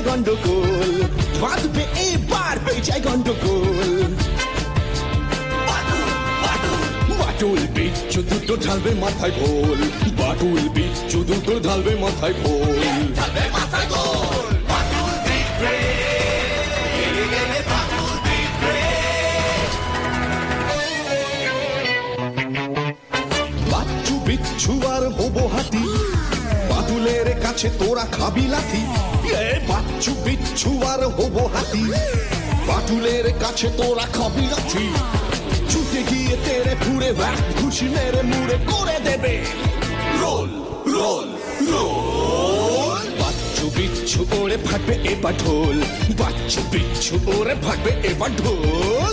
বেজায় গন্ডগোল, বাঁধবে এবার বেজায় গন্ডগোল। বাটুল বিচ্ছু দুটো ঢালবে মাথায় ভোল, বাটুল বিচ্ছু দুটো ঢালবে মাথায় ভোল। বাচ্চু বিচ্ছু আর হবো হাতি, বাদুলের কাছে তোরা খাবি লাথি। বাচ্চু বিচ্ছু আর হবো হাতি, বাদুলের কাছে তোরা খাবি লাথি। ছুটে গিয়ে তেরে ফুড়ে ঘুষি মেরে মুড়ে করে দেবে রোল রোল রোল। বাচ্চু বিচ্ছু ওরে ফাটবে এবার ঢোল, বাচ্চু বিচ্ছু ওরে ফাটবে এবার ঢোল।